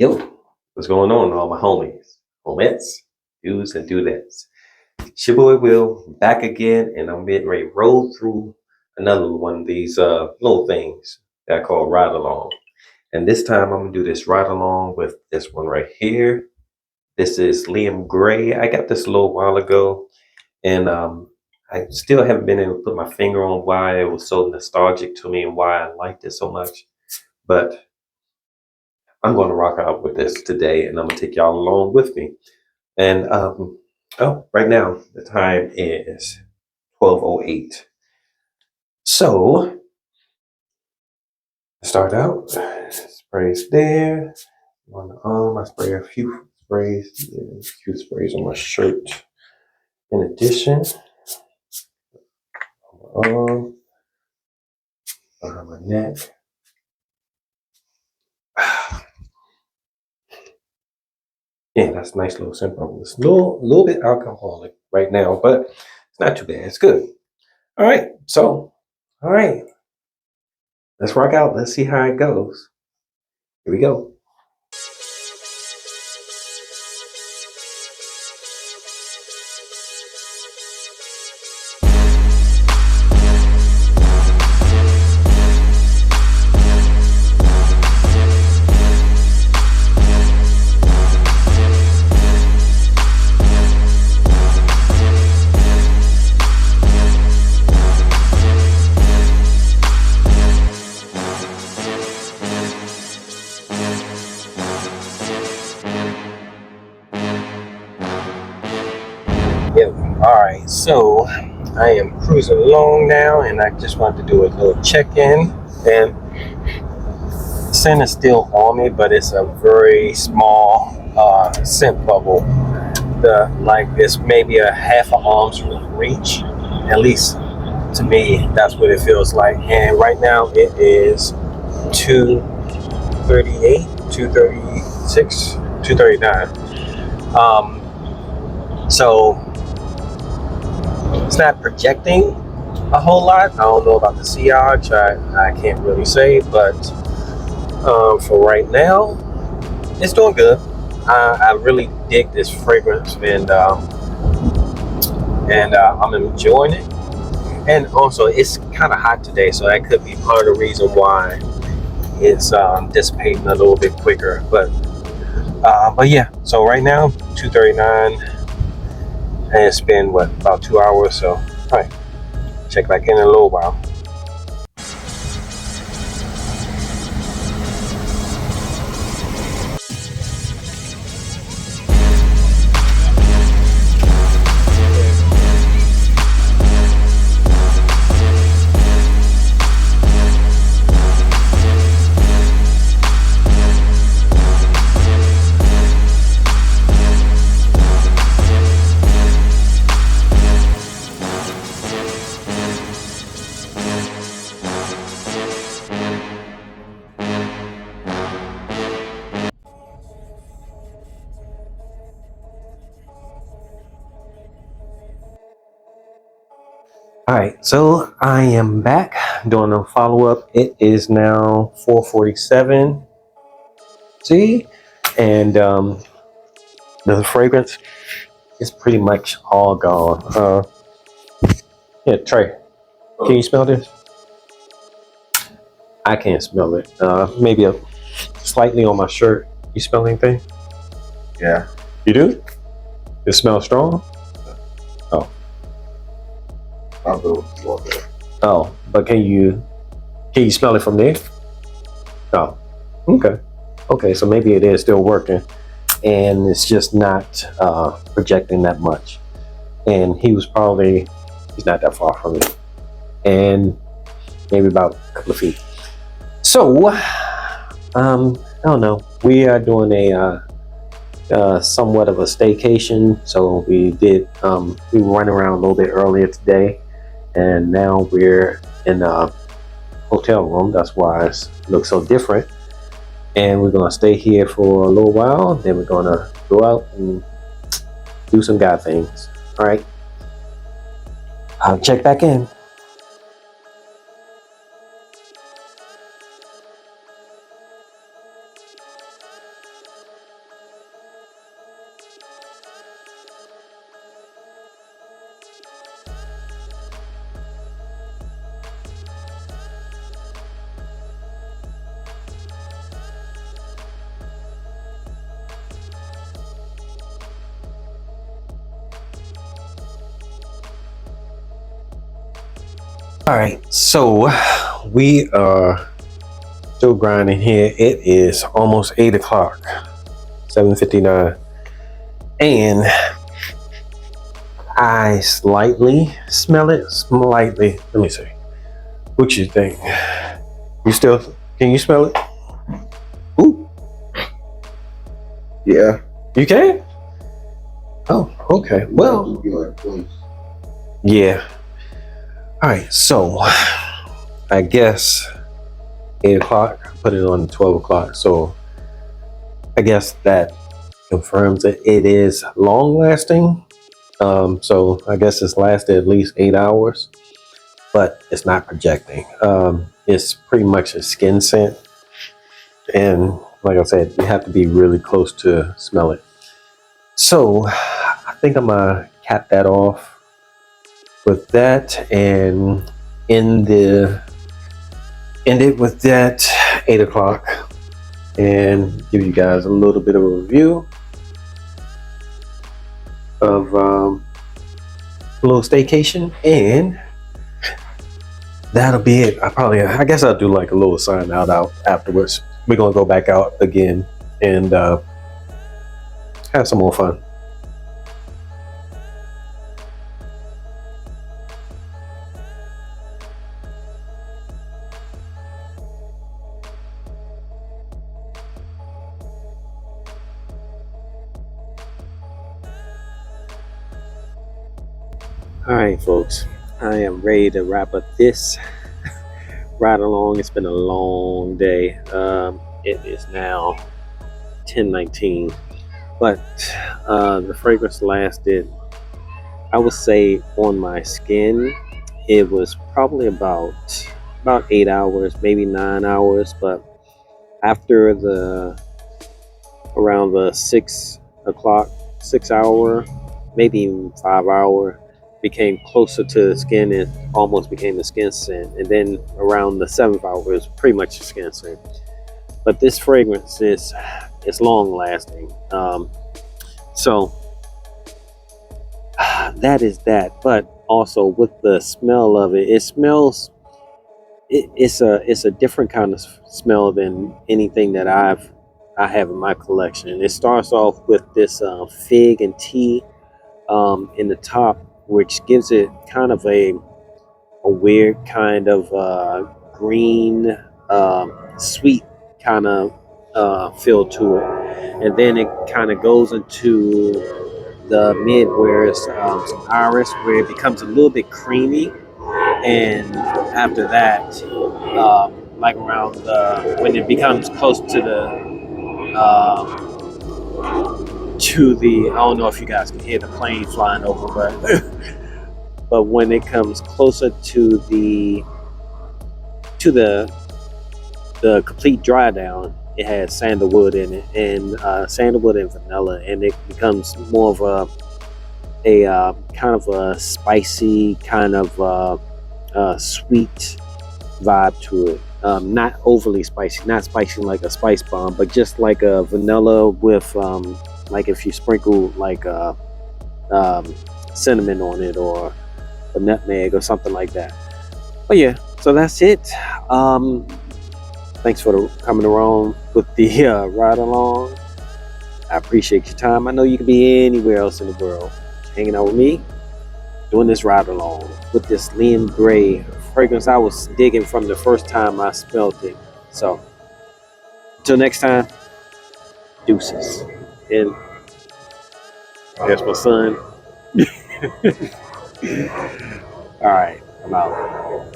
Yo, what's going on, all my homies, homettes, dudes, and dudettes? It's your boy Will back again, and I'm getting ready to roll through another one of these little things that I call ride along. And this time I'm gonna do this ride along with this one right here. This is Liam Gray. I got this a little while ago, and I still haven't been able to put my finger on why it was so nostalgic to me and why I liked it so much. But I'm going to rock out with this today, and I'm gonna take y'all along with me. And right now the time is 12:08. So start out. Sprays there. On the arm, I spray a few sprays. A few sprays on my shirt. In addition, on my arm, behind my neck. Yeah, that's a nice little scent bubble. It's a little bit alcoholic right now, but it's not too bad. It's good. All right. So, all right. Let's rock out. Let's see how it goes. Here we go. Yep. All right. So I am cruising along now, and I just wanted to do a little check-in. And the scent is still on me, but it's a very small scent bubble. Like it's maybe a half an arm's reach, at least to me. That's what it feels like. And right now it is 2:38, 2:36, 2:39. So it's not projecting a whole lot. I don't know about the Seahawks. I can't really say, but for right now, it's doing good. I really dig this fragrance, and I'm enjoying it. And also, it's kind of hot today, so that could be part of the reason why it's dissipating a little bit quicker. But yeah. So right now, 2:39. And it's been about 2 hours, so all right, check back in a little while. All right, so I am back doing a follow-up. It is now 4:47. See, and the fragrance is pretty much all gone. Yeah, Trey, can you smell this? I can't smell it. Maybe slightly on my shirt. You smell anything? Yeah. You do? It smells strong? Oh. I'll go walk there. Oh, but can you smell it from there? Oh, okay. Okay, so maybe it is still working, and it's just not projecting that much. And he's not that far from me, and maybe about a couple of feet. So, I don't know. We are doing a somewhat of a staycation. So we ran around a little bit earlier today, and now we're in a hotel room. That's why it looks so different. And we're gonna stay here for a little while. Then we're gonna go out and do some guy things. All right. I'll check back in. All right, so we are still grinding here. It is almost 8 o'clock, 7:59, and I slightly smell it. Slightly. Let me see. What you think? You still? Can you smell it? Ooh, Yeah. you can. Oh, okay. Well, yeah. All right. So, I guess 8 o'clock. I put it on 12 o'clock. So, I guess that confirms that it is long lasting. So I guess it's lasted at least 8 hours, but it's not projecting. It's pretty much a skin scent, and like I said, you have to be really close to smell it. So I think I'm gonna cap that off with that, and end it with that 8 o'clock, and give you guys a little bit of a review of a little staycation, and that'll be it. I guess I'll do like a little sign out afterwards. We're gonna go back out again and have some more fun. All right, folks. I am ready to wrap up this ride along. It's been a long day. It is now 10:19, but the fragrance lasted, I would say, on my skin, it was probably about 8 hours, maybe 9 hours. But after the around the 6 o'clock, 6 hour, maybe even 5 hour, became closer to the skin and almost became a skin scent. And then around the 7th hour, it was pretty much a skin scent. But this fragrance is long lasting. So that is that. But also with the smell of it, it smells. It's a different kind of smell than anything that I have in my collection. It starts off with this fig and tea in the top, which gives it kind of a weird kind of green, sweet kind of feel to it, and then it kind of goes into the mid where it's some iris, where it becomes a little bit creamy, and after that, like around when it becomes close to the I don't know if you guys can hear the plane flying over, but but when it comes closer to the complete dry down, it has sandalwood in it, and sandalwood and vanilla, and it becomes more of a kind of a spicy kind of sweet vibe to it. Not overly spicy, not spicy like a spice bomb, but just like a vanilla with like if you sprinkle like cinnamon on it, or a nutmeg or something like that. But yeah, so that's it. Thanks for coming around with the ride along. I appreciate your time. I know you could be anywhere else in the world, hanging out with me, doing this ride along with this Liam Gray fragrance I was digging from the first time I smelled it. So, until next time, deuces. And there's my son. All right, I'm out.